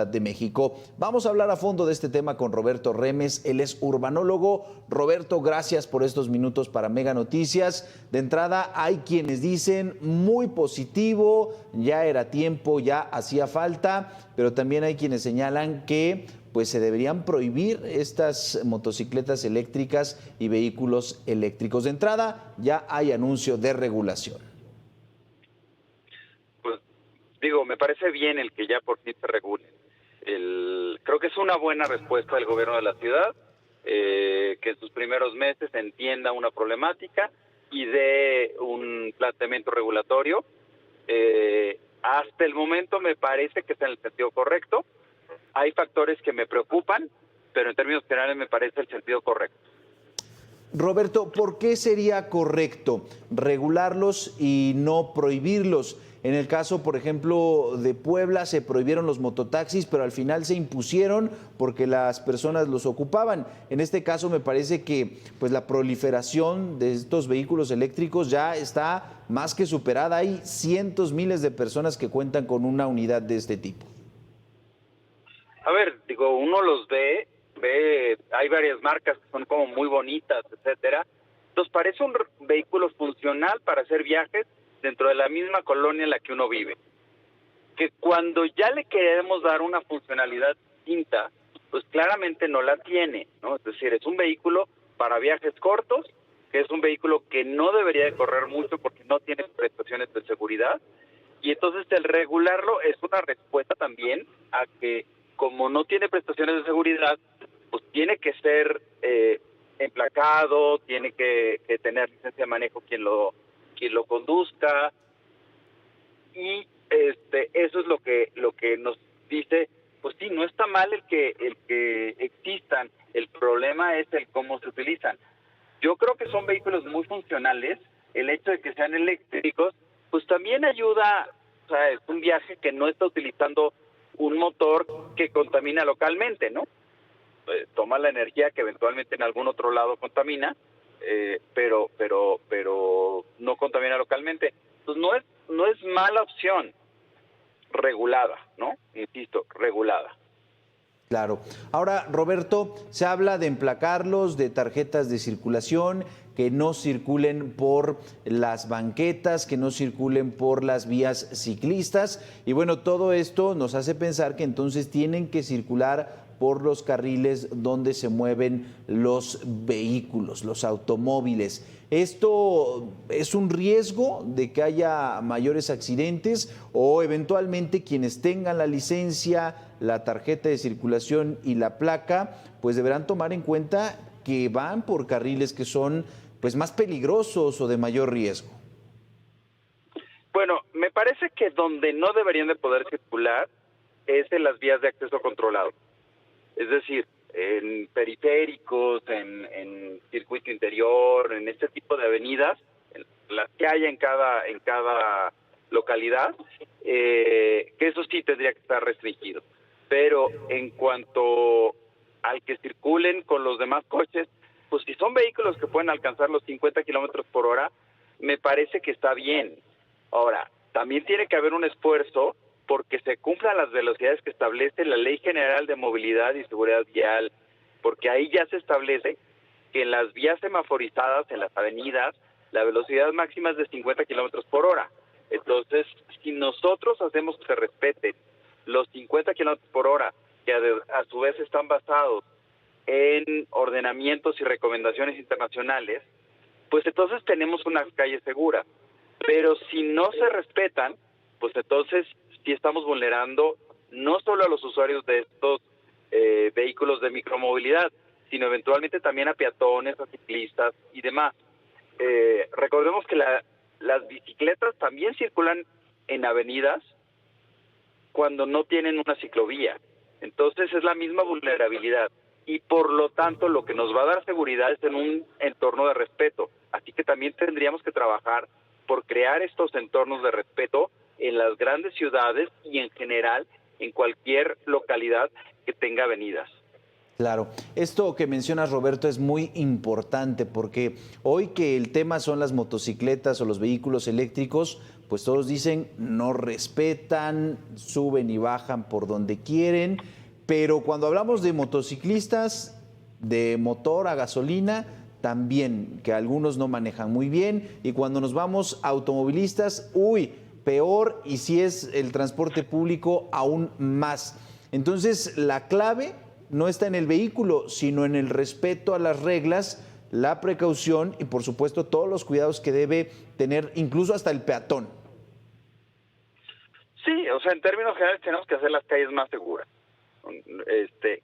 de México. Vamos a hablar a fondo de este tema con Roberto Remes, él es urbanólogo. Roberto, gracias por estos minutos para Mega Noticias. De entrada, hay quienes dicen muy positivo, ya era tiempo, ya hacía falta, pero también hay quienes señalan que pues se deberían prohibir estas motocicletas eléctricas y vehículos eléctricos. De entrada, ya hay anuncio de regulación. Pues digo, me parece bien el que ya por fin se regule. Creo que es una buena respuesta del gobierno de la ciudad, que en sus primeros meses entienda una problemática y dé un planteamiento regulatorio. Hasta el momento me parece que está en el sentido correcto. Hay factores que me preocupan, pero en términos generales me parece el sentido correcto. Roberto, ¿por qué sería correcto regularlos y no prohibirlos? En el caso, por ejemplo, de Puebla se prohibieron los mototaxis, pero al final se impusieron porque las personas los ocupaban. En este caso me parece que pues, la proliferación de estos vehículos eléctricos ya está más que superada. Hay cientos, miles de personas que cuentan con una unidad de este tipo. A ver, digo, uno los ve, hay varias marcas que son como muy bonitas, etcétera. Entonces parece un vehículo funcional para hacer viajes dentro de la misma colonia en la que uno vive. Que cuando ya le queremos dar una funcionalidad distinta, pues claramente no la tiene, ¿no? Es decir, es un vehículo para viajes cortos, que es un vehículo que no debería de correr mucho porque no tiene prestaciones de seguridad, y entonces el regularlo es una respuesta también a que como no tiene prestaciones de seguridad, pues tiene que ser emplacado, tiene que tener licencia de manejo quien lo conduzca, y eso es lo que nos dice, pues sí, no está mal el que existan, el problema es el cómo se utilizan. Yo creo que son vehículos muy funcionales. El hecho de que sean eléctricos pues también ayuda. O sea, es un viaje que no está utilizando un motor que contamina localmente, ¿no? Toma la energía que eventualmente en algún otro lado contamina, pero no contamina localmente. Pues no es mala opción, regulada, ¿no? Insisto, regulada. Claro. Ahora, Roberto, se habla de emplacarlos, de tarjetas de circulación, que no circulen por las banquetas, que no circulen por las vías ciclistas. Y bueno, todo esto nos hace pensar que entonces tienen que circular por los carriles donde se mueven los vehículos, los automóviles. ¿Esto es un riesgo de que haya mayores accidentes o eventualmente quienes tengan la licencia, la tarjeta de circulación y la placa, pues deberán tomar en cuenta que van por carriles que son pues más peligrosos o de mayor riesgo? Bueno, me parece que donde no deberían de poder circular es en las vías de acceso controlado. Es decir, en periféricos, en circuito interior, en este tipo de avenidas, en las que haya en cada localidad, que eso sí tendría que estar restringido. Pero en cuanto al que circulen con los demás coches, pues si son vehículos que pueden alcanzar los 50 kilómetros por hora, me parece que está bien. Ahora, también tiene que haber un esfuerzo porque se cumplan las velocidades que establece la Ley General de Movilidad y Seguridad Vial, porque ahí ya se establece que en las vías semaforizadas, en las avenidas, la velocidad máxima es de 50 kilómetros por hora. Entonces, si nosotros hacemos que se respeten los 50 kilómetros por hora, que a su vez están basados en ordenamientos y recomendaciones internacionales, pues entonces tenemos unas calles seguras. Pero si no se respetan, pues entonces sí estamos vulnerando no solo a los usuarios de estos vehículos de micromovilidad, sino eventualmente también a peatones, a ciclistas y demás. Recordemos que las bicicletas también circulan en avenidas cuando no tienen una ciclovía. Entonces es la misma vulnerabilidad y por lo tanto lo que nos va a dar seguridad es en un entorno de respeto. Así que también tendríamos que trabajar por crear estos entornos de respeto en las grandes ciudades y en general en cualquier localidad que tenga avenidas. Claro, esto que mencionas, Roberto, es muy importante porque hoy que el tema son las motocicletas o los vehículos eléctricos, pues todos dicen no respetan, suben y bajan por donde quieren, pero cuando hablamos de motociclistas de motor a gasolina, también que algunos no manejan muy bien, y cuando nos vamos a automovilistas, uy, peor, y si es el transporte público, aún más. Entonces, la clave no está en el vehículo, sino en el respeto a las reglas, la precaución y, por supuesto, todos los cuidados que debe tener incluso hasta el peatón. Sí, o sea, en términos generales tenemos que hacer las calles más seguras.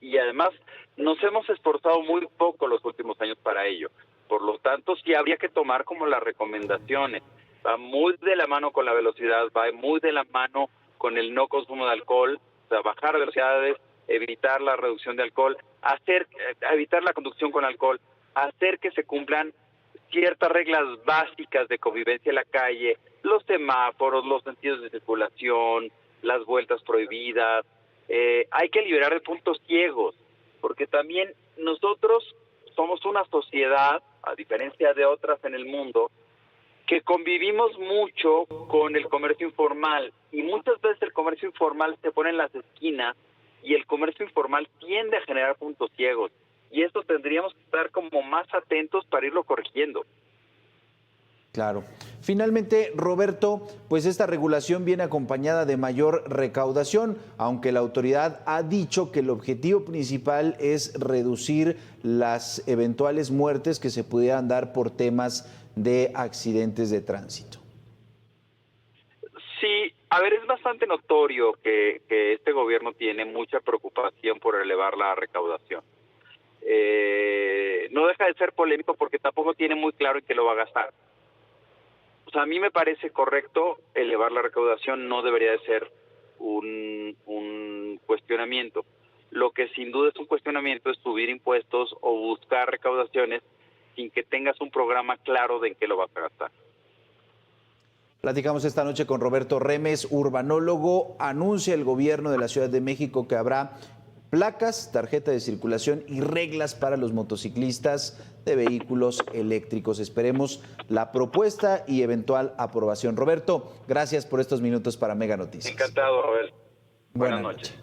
Y además nos hemos esforzado muy poco los últimos años para ello. Por lo tanto, sí habría que tomar como las recomendaciones. Va muy de la mano con la velocidad, va muy de la mano con el no consumo de alcohol, o sea, bajar velocidades, evitar la reducción de alcohol, evitar la conducción con alcohol, hacer que se cumplan ciertas reglas básicas de convivencia en la calle, los semáforos, los sentidos de circulación, las vueltas prohibidas. Hay que liberar de puntos ciegos, porque también nosotros somos una sociedad, a diferencia de otras en el mundo, que convivimos mucho con el comercio informal, y muchas veces el comercio informal se pone en las esquinas y el comercio informal tiende a generar puntos ciegos, y eso tendríamos que estar como más atentos para irlo corrigiendo. Claro. Finalmente, Roberto, pues esta regulación viene acompañada de mayor recaudación, aunque la autoridad ha dicho que el objetivo principal es reducir las eventuales muertes que se pudieran dar por temas de accidentes de tránsito. Sí, a ver, es bastante notorio que este gobierno tiene mucha preocupación por elevar la recaudación. No deja de ser polémico porque tampoco tiene muy claro en qué lo va a gastar. O sea, a mí me parece correcto elevar la recaudación, no debería de ser un cuestionamiento. Lo que sin duda es un cuestionamiento es subir impuestos o buscar recaudaciones sin que tengas un programa claro de en qué lo vas a gastar. Platicamos esta noche con Roberto Remes, urbanólogo. Anuncia el gobierno de la Ciudad de México que habrá placas, tarjeta de circulación y reglas para los motociclistas de vehículos eléctricos. Esperemos la propuesta y eventual aprobación. Roberto, gracias por estos minutos para Mega Noticias. Encantado, Abel. Buenas noches.